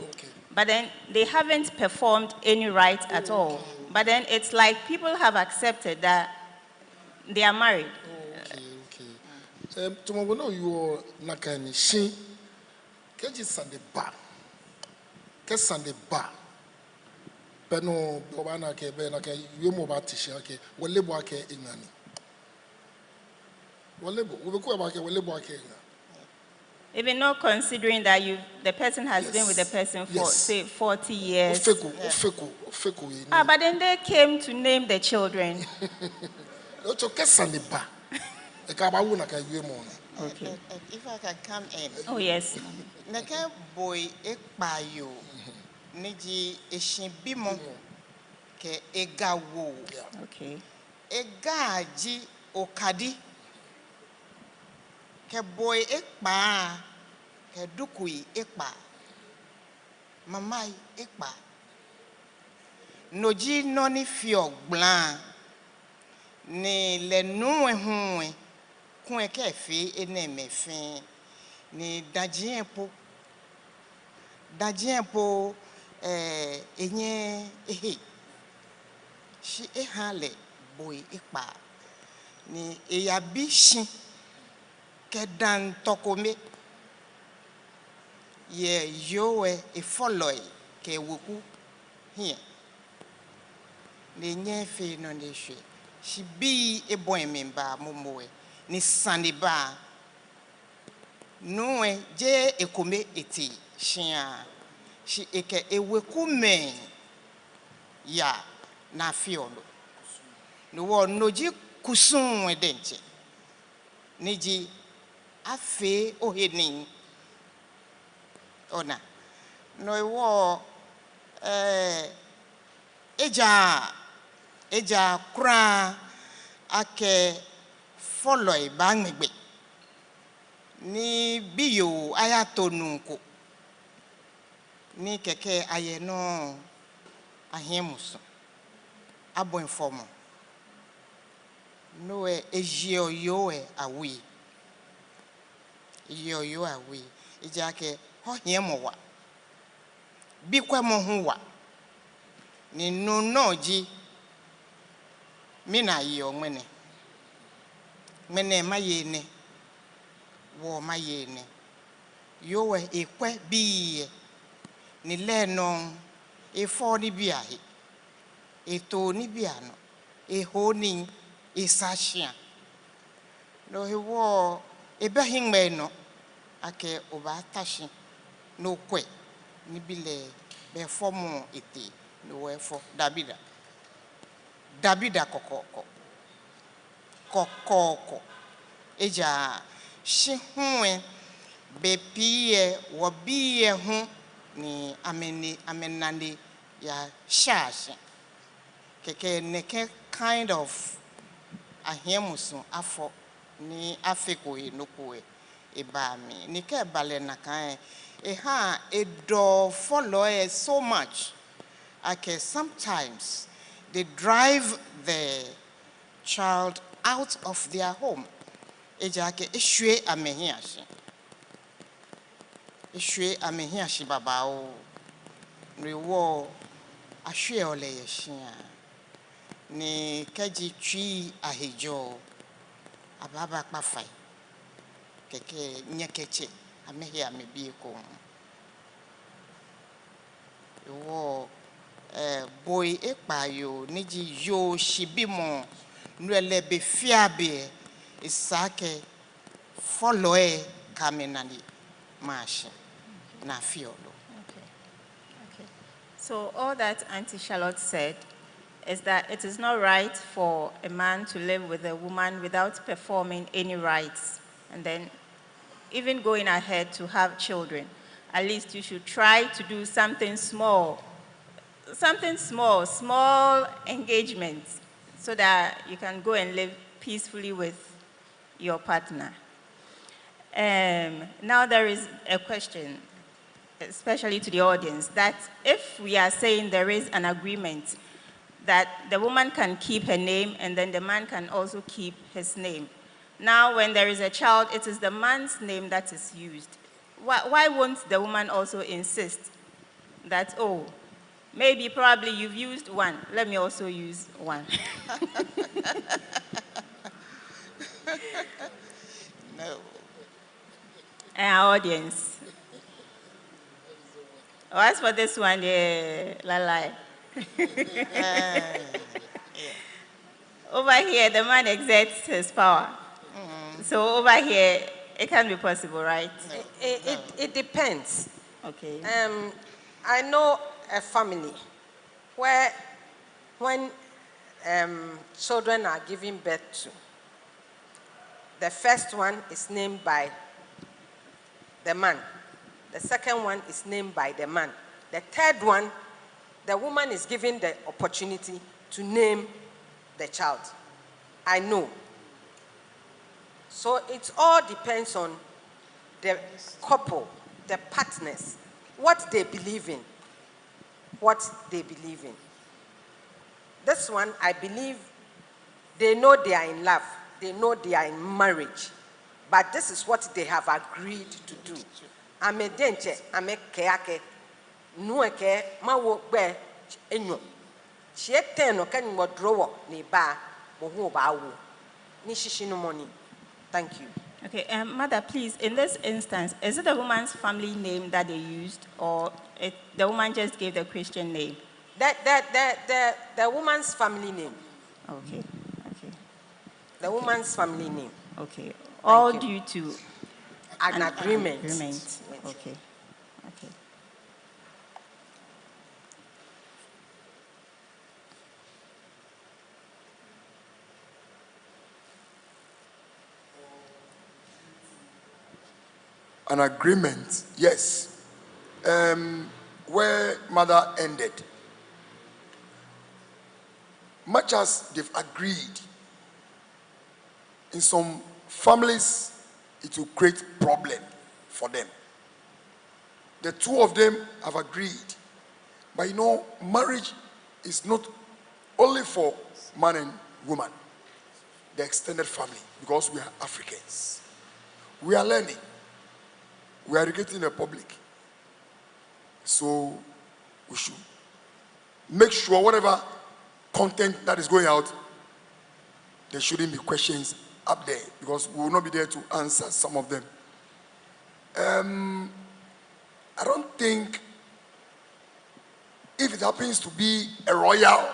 but then they haven't performed any rite at all. But then it's like people have accepted that they are married. Tomorrow, no, you are Nakani Shin. Keji Sunday bar. Kes Sunday bar. Beno, Bobana, Benaka, you move about Tishake, will live work in Nani. Even not considering that the person has been with the person for say 40 years. But then they came to name the children. Okay. If I can come in. Oh yes. Naka boy ekpayo niji eshimbimo ke egawo. Okay. Egaji okadi. Ke boy ekpa ke dukui ekpa. Mamai ekpa. Noji noni fiok blanc. Ni le nouwe huwe. Kwen ke fi ene me fin. Ni dajien po enye ehe. Shi ehale boy ekpa. Ni eyabishi. Ke dan tokome ye yowe e follow ke wuku here ne nyefe no ne hwe shi bi e boy memba momoe ni sandiba noe je ekome eti shia shi eke eweku men ya na fiolo no wo noji kusun wedenche niji afe oheni ona no ewo eja kura ake follow bangbe ni biyo ayatonunko ni keke ayeno ahemuso abo informo no ejio yoe awi yo awi ejake ho hiemowa bi kwemo huwa ni nonoji mina yo mene mayene wo mayene yowe ekwe bi ni leno efo ni biahi eto ni biano ehoni isashia no hewo ebehingme no ake obatashi no kwe ni bile be fomo ete no wefo dabida kokoko eja shihunwe bepiye wobiye hu ni amenani ya shashi keke neke kind of ahiemusu afọ ni afekoe nokoe ebami ni ke bale na kan ha edo follow so much okay sometimes they drive the child out of their home ejake ehwe amehiashi babao rewo ahwe ole yeshia ni keji twi ahejo ababa kpafai keke nyekeche amehi amebi ko wo boy ekpayo niji yo shibimo nwele be fiabe isake follow kamenani mashi na fiolo. Okay. So all that Auntie Charlotte said is that it is not right for a man to live with a woman without performing any rites and then even going ahead to have children. At least you should try to do something small engagement so that you can go and live peacefully with your partner. Now there is a question, especially to the audience, that if we are saying there is an agreement that the woman can keep her name and then the man can also keep his name. Now when there is a child, it is the man's name that is used. Why won't the woman also insist that, oh, maybe probably you've used one, let me also use one? No. Our audience. As for this one, Lalai. Over here, the man exerts his power. So over here, it can be possible, right? It depends. Okay. I know a family where when children are given birth to, the first one is named by the man. The second one is named by the man. The third one, the woman is given the opportunity to name the child. I know. So it all depends on the couple, the partners, what they believe in. This one, I believe, they know they are in love. They know they are in marriage. But this is what they have agreed to do. Ame denche, ame keake, nueke, mawo be enyo. Chiete no kan mo drowo ni ba, mohu ba wo. Ni shishi no money. Thank you. Okay, Mother, please, in this instance, is it the woman's family name that they used, or the woman just gave the Christian name? The woman's family name. Okay. The woman's family name. Okay. All due to an agreement. Okay. An agreement, yes. where mother ended, much as they've agreed, in some families, it will create problem for them. The two of them have agreed. But you know, marriage is not only for man and woman, the extended family, because we are Africans. We are learning. We are educating the public. So we should make sure whatever content that is going out, there shouldn't be questions up there, because we will not be there to answer some of them. I don't think, if it happens to be a royal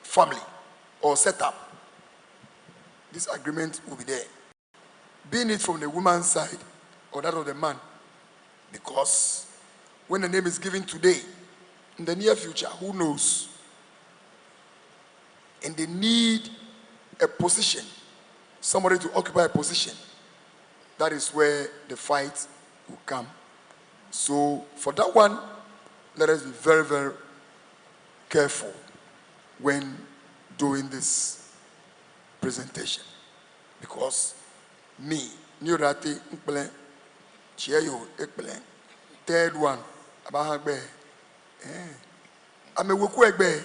family or setup, this agreement will be there, being it from the woman's side or that of the man, because when the name is given today, in the near future, who knows? And they need a position, somebody to occupy a position. That is where the fight will come. So for that one, let us be very, very careful when doing this presentation, because me, Nurati Nkpelen, Chiayo Ekpelen, third one, Abahagbe, I'm a Wukwegbe,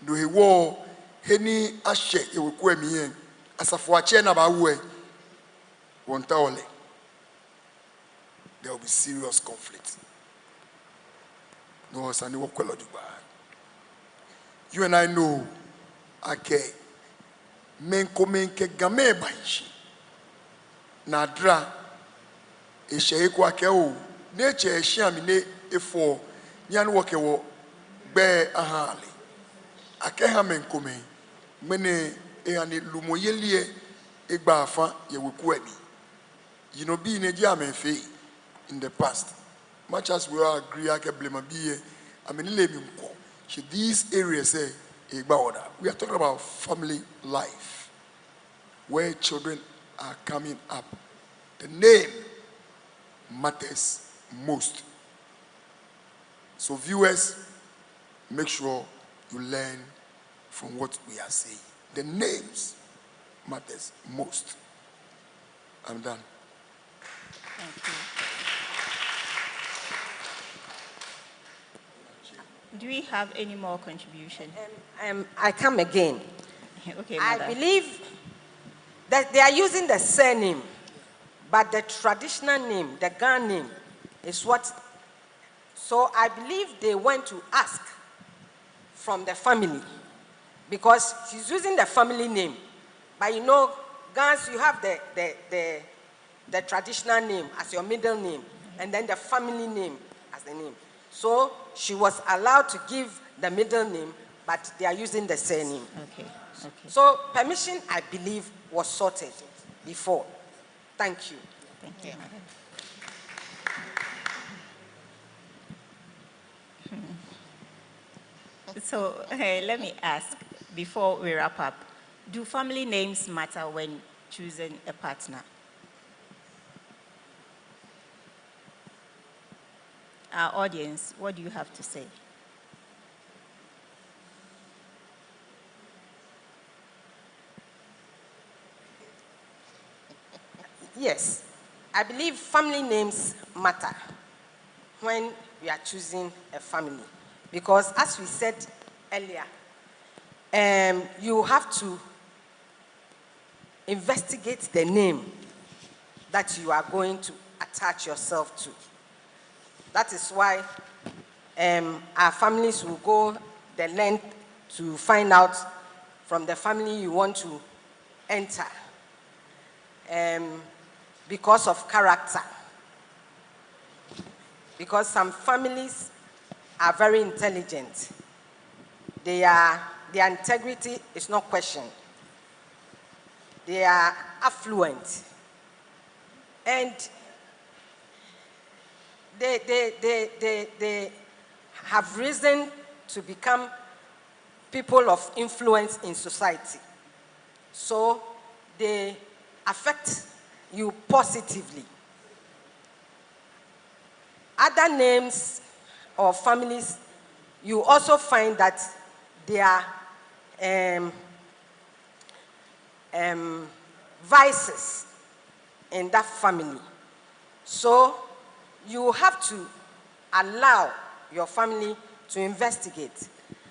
do he war, Henny Ashe, a Wukwemien, as a Fuachena Bawe, Wontaole. There will be serious conflict. No, Sandy Wakwelo Dubai. You and I know, okay, menko game banshi. Nadra, eshe kwa keo, neche eshiamine efo, nyan wakewo, be ahali. Akeha menko me, mene ehani lumoyelie, egba afa ye wukwemi. You know, be in a jam fe in the past. Much as we all agree, I can blame a BA. I mean, these areas say, we are talking about family life, where children are coming up. The name matters most. So viewers, make sure you learn from what we are saying. The names matters most. I'm done. Thank you. Do we have any more contribution? I come again. Okay, I Mother. believe that they are using the surname, but the traditional name, the Ghana name, is what. So I believe they went to ask from the family, because she's using the family name. But you know, Ghans, you have the traditional name as your middle name, and then the family name as the name. So she was allowed to give the middle name, but they are using the surname. Okay, okay. So permission, I believe, was sorted before. Thank you. Thank you, Madam. So let me ask, before we wrap up, do family names matter when choosing a partner? Our audience, what do you have to say? Yes, I believe family names matter when we are choosing a family, because as we said earlier, you have to investigate the name that you are going to attach yourself to. That is why our families will go the length to find out from the family you want to enter, because of character. Because some families are very intelligent. Their integrity is not questioned. They are affluent. And they have risen to become people of influence in society. So they affect you positively. Other names or families, you also find that there are vices in that family. So you have to allow your family to investigate,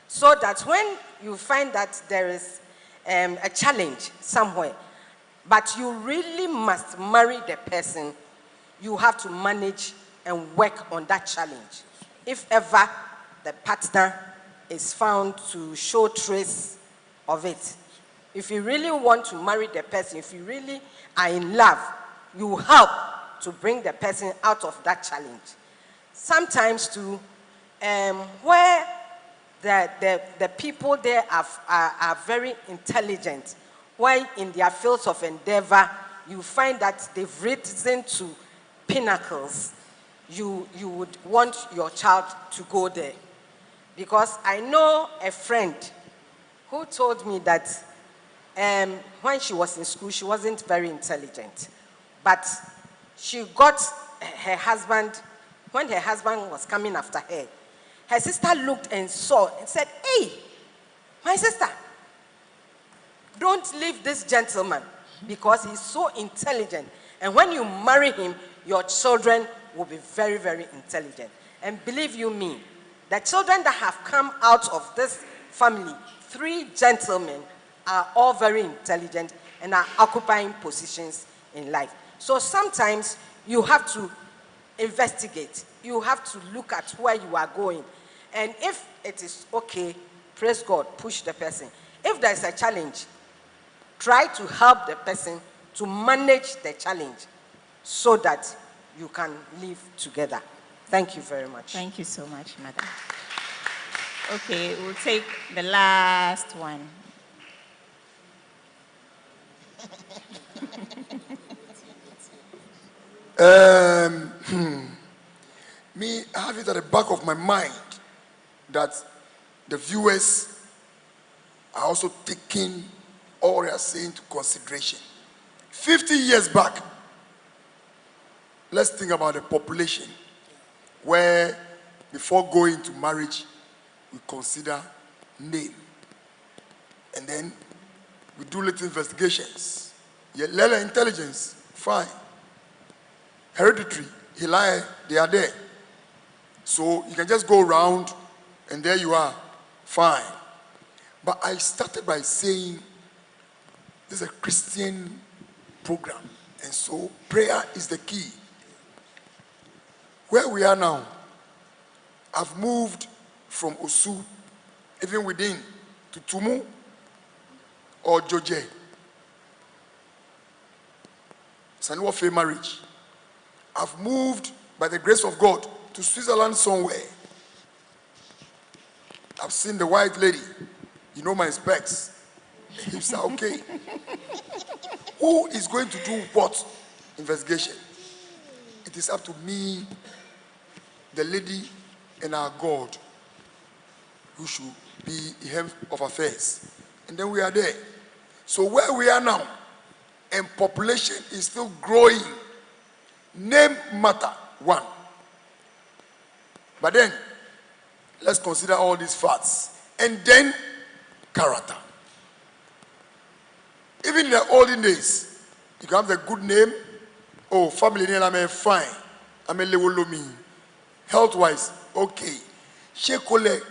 so that when you find that there is a challenge somewhere, but you really must marry the person, you have to manage and work on that challenge. If ever the partner is found to show trace of it, if you really want to marry the person, if you really are in love, you help to bring the person out of that challenge. Sometimes too, where the people there are very intelligent, where in their fields of endeavor, you find that they've risen to pinnacles, you would want your child to go there. Because I know a friend who told me that when she was in school, she wasn't very intelligent. But she got her husband, when her husband was coming after her sister looked and saw and said, "Hey, my sister, don't leave this gentleman because he's so intelligent. And when you marry him, your children will be very, very intelligent." And believe you me, the children that have come out of this family, 3 gentlemen, are all very intelligent and are occupying positions in life. So sometimes you have to investigate. You have to look at where you are going. And if it is okay, praise God, push the person. If there is a challenge, try to help the person to manage the challenge so that you can live together. Thank you very much. Thank you so much, Madam. Okay, we'll take the last one. Me, I have it at the back of my mind that the viewers are also taking all they are saying into consideration. 50 years back, let's think about the population where before going to marriage, we consider name. And then we do little investigations. Little intelligence, fine. Hereditary, Eli, they are there. So you can just go around and there you are, fine. But I started by saying this is a Christian program, and so prayer is the key. Where we are now, I've moved from Osu, even within, to Tumu or Joje. Sanwa Fair marriage. I've moved by the grace of God to Switzerland somewhere. I've seen the white lady. You know my specs. The hips are okay. Who is going to do what investigation? It is up to me, the lady, and our God, who should be the head of affairs. And then we are there. So where we are now, and population is still growing, name matter, one. But then, let's consider all these facts. And then, character. Even in the olden days, you can have the good name. Oh, family name, I'm fine. I'm a lewolomi. Health-wise, okay. Shekole,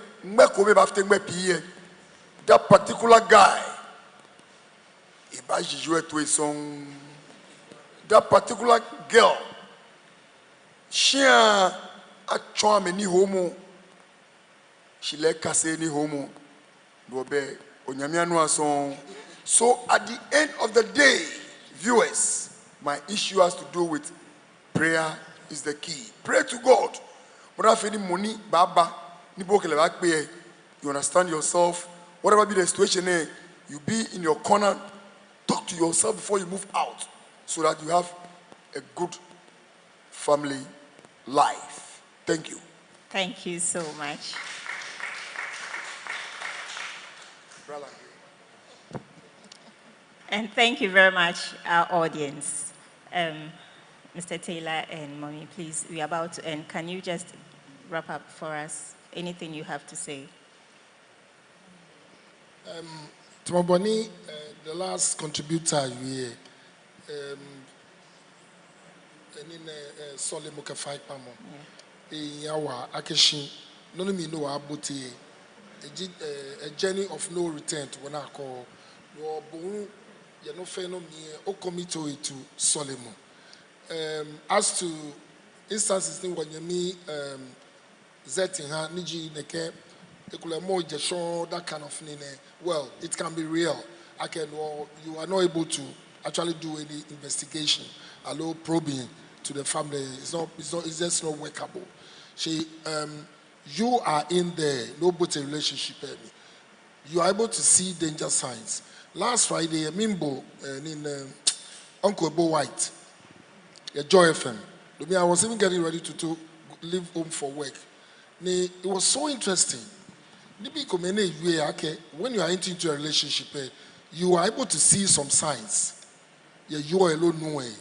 that particular guy, that particular girl, she a charm any homo. She let kase any homo. So at the end of the day, viewers, my issue has to do with prayer is the key. Pray to God. But if any money, baba, you understand yourself. Whatever be the situation, you be in your corner. Talk to yourself before you move out, so that you have a good family life. Thank you. Thank you so much. And thank you very much, our audience. Mr. Taylor and Mommy, please, we're about to end. Can you just wrap up for us. Anything you have to say? Tomaboni, the last contributor, we Solly Mukafai Pamo, Yawa Akeshi, none of me know Abuti, a journey of no return to when I call your bone, you know, fair no me, or commito to Solomon. As to instances when you meet Zetting her, Niji, Neke, Ekulemo, Jeshon, that kind of thing, well, it can be real. Or you are not able to actually do any investigation, allow probing to the family. It's just not workable. You are in there, nobody relationship. You are able to see danger signs. Last Friday, Mimbo in Uncle Bo White, a Joy FM. I was even getting ready to leave home for work. It was so interesting. When you are entering into a relationship, you are able to see some signs. You are alone no way.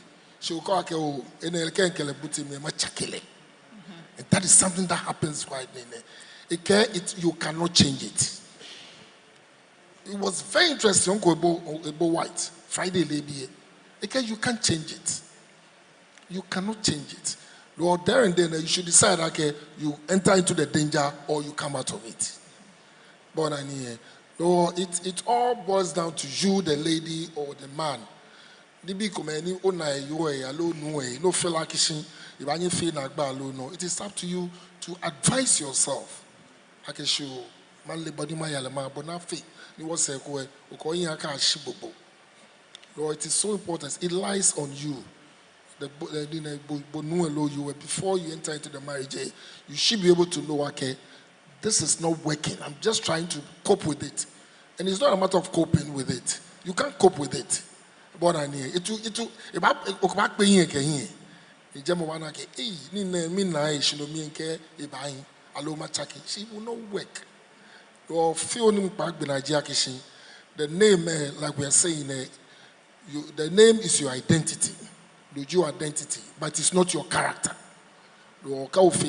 And that is something that happens right now. You cannot change it. It was very interesting. Uncle Ebo White, Friday lady. You can't change it. You cannot change it. Lord, there and then you should decide, okay, you enter into the danger or you come out of it. But it all boils down to you, the lady or the man. It is up to you to advise yourself. Lord, it is so important. It lies on you. Before you enter into the marriage, you should be able to know, okay, this is not working. I'm just trying to cope with it. And it's not a matter of coping with it. You can't cope with it. But I need it. She will not work. The name, like we are saying, the name is your identity. Your identity, but it's not your character. Character,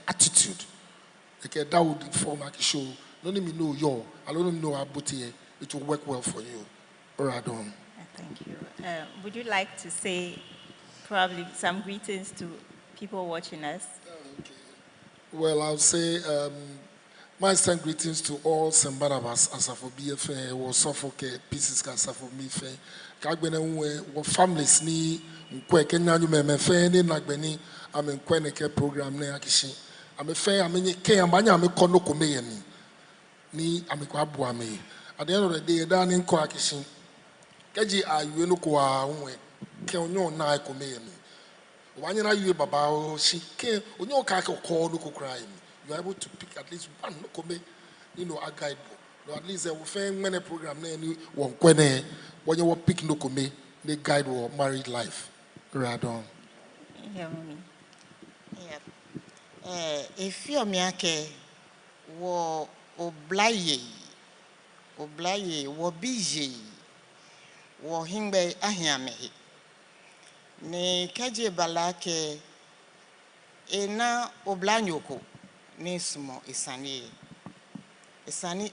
attitude. That would form a show. Don't even know your, I don't know about it. It will work well for you. Thank you. Would you like to say probably some greetings to people watching us? Okay. Well, I'll say my send greetings to all Sembarabas Asafo BFA or Suffolk pieces Asafo Mife. Kagbene families ni nkwe Kenya nyume mefe ni nagbeni ame nkwe neke program ne akishi. Ame fe ame ke ambanya ame kono kome ni ame kwa abu ame. At the end of the day, da ni nko akishi. Keji ayu no kwa unwe ke onyo na kome yemi. Wanyana you baba o shi ke onyo ka ko no ko cry. You are able to pick at least one, a guidebook. Or at least a many program when you pick no come the guide or married life. Radon. Yeah, mommy. Yeah. If you miake wo oblaye wo bije wo hingbe ahiame ne kaje balake ena oblanyoko nismo isani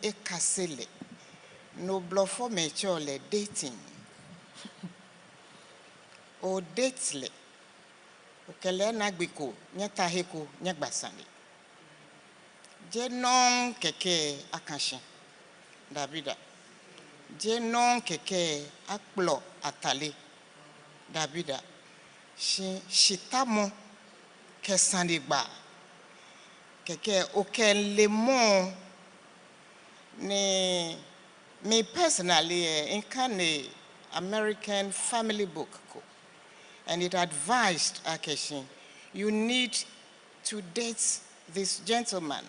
ekasele no blofo mechole dating o datle o kele nagbiko nyata heko nyagbasani je non keke akanshin dabida je non keke akplo atale dabida shitamo kesandigba keke okelemon ne me personally in kind American family book and it advised Akeshin you need to date this gentleman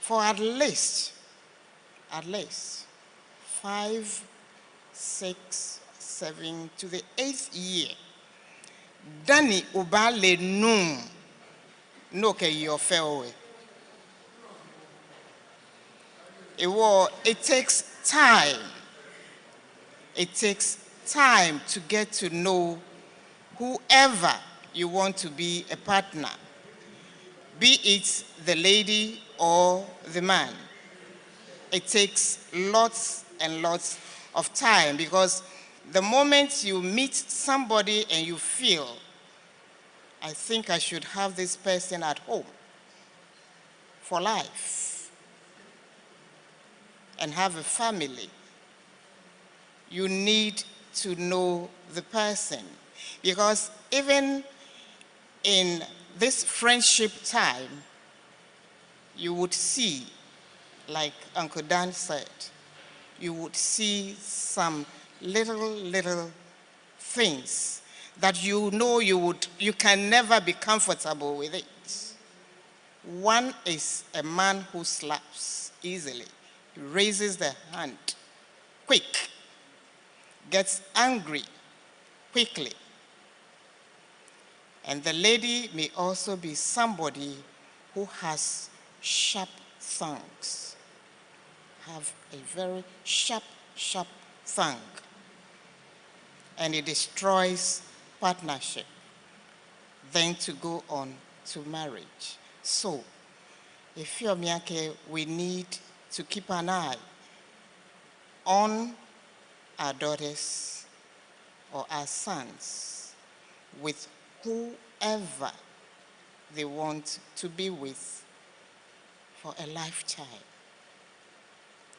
for at least 5, 6, 7 to the 8th year. Dani ubale num no ke your fairway. It takes time. It takes time to get to know whoever you want to be a partner, be it the lady or the man. It takes lots and lots of time, because the moment you meet somebody and you feel, I think I should have this person at home for life and have a family, you need to know the person. Because even in this friendship time, you would see, like Uncle Dan said, you would see some little things that you know you can never be comfortable with it. One is a man who slaps easily. He raises the hand quick, gets angry quickly. And the lady may also be somebody who has sharp tongues, have a very sharp tongue, and it destroys partnership, then to go on to marriage. So, if you're Miyake, we need to keep an eye on our daughters or our sons with whoever they want to be with for a lifetime.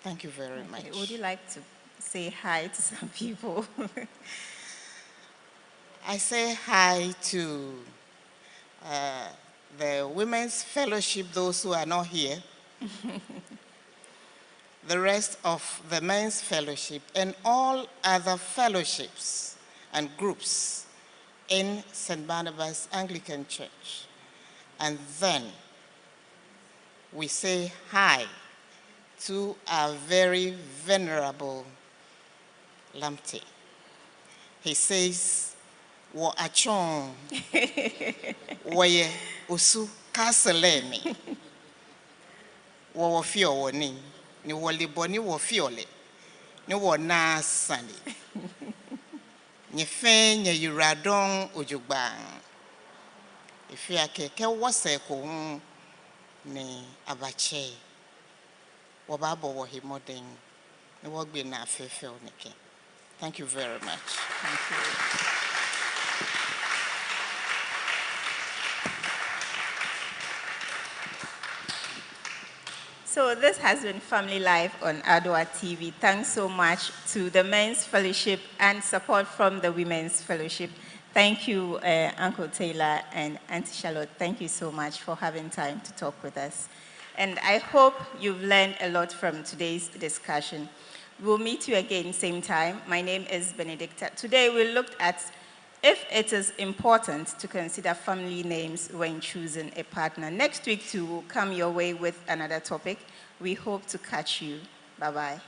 Thank you very much. Would you like to say hi to some people? I say hi to the Women's Fellowship, those who are not here, the rest of the Men's Fellowship, and all other fellowships and groups in St. Barnabas Anglican Church. And then we say hi to our very venerable Lamte. He says, "Wo achon, woye usu kaselemi, wo fio woni, ni woli boni wo fiole, ni wo na sani, ni fe nye yuradon ujugban, ifi akeke wose ko ni abache, wo babo wo himoden, ni wo gbe na afefe onike." Thank you very much. Thank you. So this has been Family Life on Adwa TV. Thanks so much to the Men's Fellowship and support from the Women's Fellowship. Thank you, Uncle Taylor and Auntie Charlotte. Thank you so much for having time to talk with us. And I hope you've learned a lot from today's discussion. We'll meet you again same time. My name is Benedicta. Today we looked at if it is important to consider family names when choosing a partner. Next week too will come your way with another topic. We hope to catch you. Bye-bye.